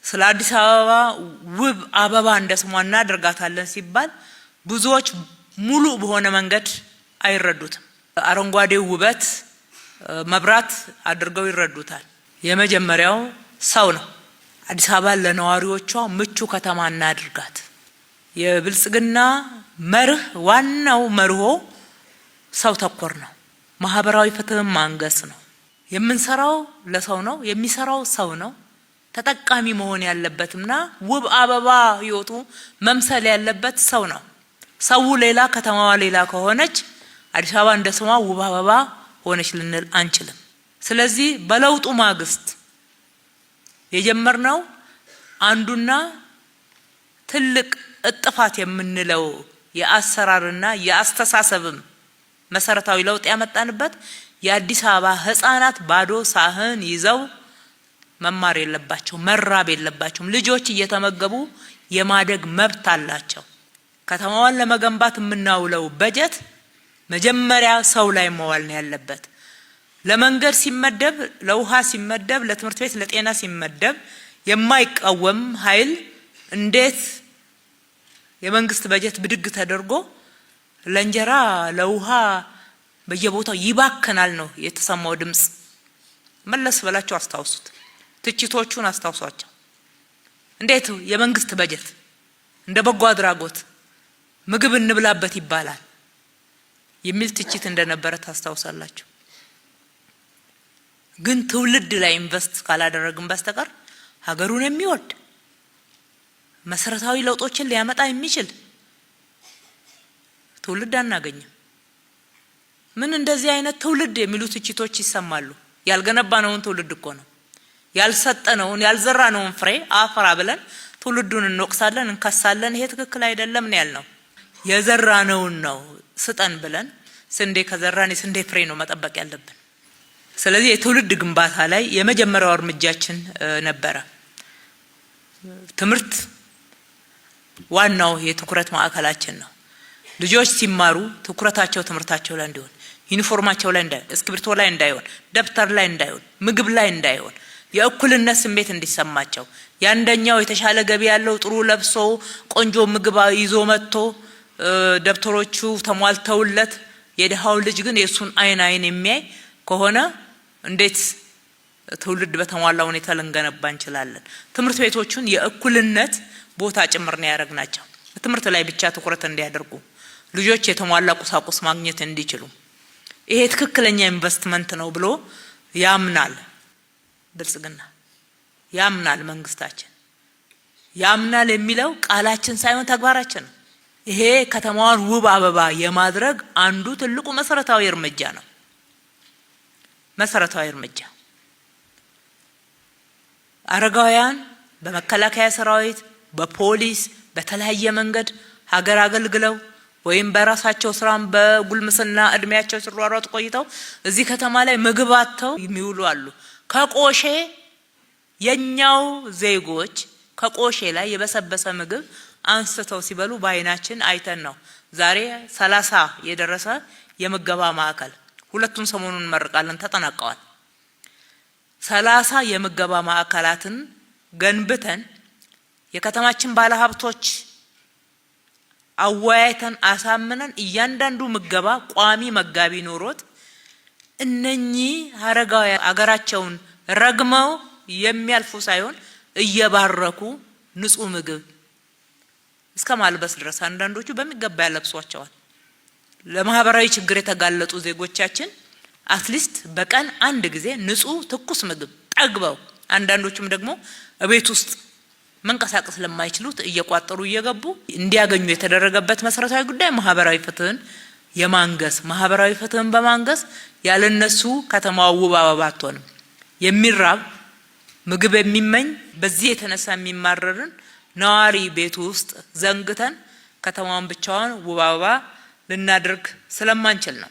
ስለ አዲስ አበባ ውብ አበባ እንደስሟ እናደርጋታለን ሲባል ብዙዎች ሙሉ በሆነ መንገድ አይረዱትም። አረንጓዴው ውበት መብራት አድርገው ይረዱታል። የመጀመሪያው ሰው ነው። አዲስ አበባ ለነዋሪዎቿ ምቹ ከተማ እናድርጋት። የብልጽግና መርህ ዋናው መርሆ ሰው ተኮር ነው። ማህበራዊ ፍትህን ማንገስ ነው። የምንሰራው ለሰው ነው፣ የሚሰራው ሰው ነው። ተጠቃሚ መሆን ያለበትና ውብ አበባ ህይወቱ መምሰል ያለበት ሰው ነው። ሰው ሌላ ከተማዋ ሌላ ከሆነች አዲስ አበባ እንደ ስሟ ውብ አበባ ሆነች ልንል አንችልም። ስለዚህ በለውጡ ማግስት የጀመርነው አንዱና ትልቅ እጥፋት የምንለው የአሰራርና የአስተሳሰብም መሰረታዊ ለውጥ ያመጣንበት የአዲስ አበባ ህፃናት ባዶ ሳህን ይዘው መማር የለባቸው፣ መራብ የለባቸውም። ልጆች እየተመገቡ የማደግ መብት አላቸው። ከተማዋን ለመገንባት የምናውለው በጀት መጀመሪያ ሰው ላይ መዋል ነው ያለበት። ለመንገድ ሲመደብ፣ ለውሃ ሲመደብ፣ ለትምህርት ቤት ለጤና ሲመደብ የማይቃወም ኃይል እንዴት የመንግስት በጀት ብድግ ተደርጎ ለእንጀራ ለውሃ በየቦታው ይባከናል ነው የተሰማው ድምጽ። መለስ ብላችሁ አስታውሱት። ትችቶቹን አስታውሷቸው። እንዴት የመንግስት በጀት እንደ በጎ አድራጎት ምግብ እንብላበት ይባላል የሚል ትችት እንደነበረ ታስታውሳላችሁ። ግን ትውልድ ላይ ኢንቨስት ካላደረግን በስተቀር ሀገሩን የሚወድ መሰረታዊ ለውጦችን ሊያመጣ የሚችል ትውልድ አናገኝም። ምን እንደዚህ አይነት ትውልድ የሚሉ ትችቶች ይሰማሉ። ያልገነባነውን ትውልድ እኮ ነው። ያልሰጠነውን ያልዘራነውን ፍሬ አፈራ ብለን ትውልዱን እንወቅሳለን፣ እንከሳለን። ይሄ ትክክል አይደለም ነው ያልነው። የዘራነውን ነው ስጠን ብለን ስንዴ ከዘራን የስንዴ ፍሬ ነው መጠበቅ ያለብን። ስለዚህ የትውልድ ግንባታ ላይ የመጀመሪያው እርምጃችን ነበረ። ትምህርት ዋናው የትኩረት ማዕከላችን ነው። ልጆች ሲማሩ ትኩረታቸው ትምህርታቸው ላይ እንዲሆን፣ ዩኒፎርማቸው ላይ እንዳይሆን፣ እስክሪብቶ ላይ እንዳይሆን፣ ደብተር ላይ እንዳይሆን፣ ምግብ ላይ እንዳይሆን፣ የእኩልነት ስሜት እንዲሰማቸው፣ ያንደኛው የተሻለ ገቢ ያለው ጥሩ ለብሶ ቆንጆ ምግብ ይዞ መጥቶ ደብተሮቹ ተሟልተውለት የደሃው ልጅ ግን የሱን አይን የሚያይ ከሆነ እንዴት ትውልድ በተሟላ ሁኔታ ልንገነባ እንችላለን? ትምህርት ቤቶቹን የእኩልነት ቦታ ጭምር ነው ያደረግናቸው። ትምህርት ላይ ብቻ ትኩረት እንዲያደርጉ፣ ልጆች የተሟላ ቁሳቁስ ማግኘት እንዲችሉ። ይሄ ትክክለኛ ኢንቨስትመንት ነው ብሎ ያምናል ብልጽግና፣ ያምናል መንግስታችን። ያምናል የሚለው ቃላችን ሳይሆን ተግባራችን ነው። ይሄ ከተማዋን ውብ አበባ የማድረግ አንዱ ትልቁ መሰረታዊ እርምጃ ነው። መሰረታዊ እርምጃ አረጋውያን በመከላከያ ሰራዊት፣ በፖሊስ በተለያየ መንገድ ሀገር አገልግለው ወይም በራሳቸው ስራም በጉልምስና እድሜያቸው ሲሯሯጡ ቆይተው እዚህ ከተማ ላይ ምግብ አጥተው የሚውሉ አሉ። ከቆሼ የኛው ዜጎች ከቆሼ ላይ የበሰበሰ ምግብ አንስተው ሲበሉ በአይናችን አይተን ነው ዛሬ 30 የደረሰ የምገባ ማዕከል ሁለቱን ሰሞኑን እንመርቃለን ተጠናቀዋል። 30 የምገባ ማዕከላትን ገንብተን የከተማችን ባለሀብቶች አወያይተን አሳምነን እያንዳንዱ ምገባ ቋሚ መጋቢ ኖሮት እነኚህ አረጋዊ አገራቸውን ረግመው የሚያልፉ ሳይሆን እየባረኩ ንጹህ ምግብ እስከ ማልበስ ድረስ አንዳንዶቹ በሚገባ ያለብሷቸዋል። ለማህበራዊ ችግር የተጋለጡ ዜጎቻችን አትሊስት በቀን አንድ ጊዜ ንጹህ ትኩስ ምግብ ጠግበው፣ አንዳንዶቹም ደግሞ እቤት ውስጥ መንቀሳቀስ ለማይችሉት እየቋጠሩ እየገቡ እንዲያገኙ የተደረገበት መሰረታዊ ጉዳይ ማህበራዊ ፍትህን የማንገስ፣ ማህበራዊ ፍትህን በማንገስ ያለነሱ ከተማው ውብ አበባ አትሆንም። የሚራብ ምግብ የሚመኝ በዚህ የተነሳ የሚማረርን ነዋሪ ቤቱ ውስጥ ዘንግተን ከተማውን ብቻዋን ውብ አበባ ልናደርግ ስለማንችል ነው።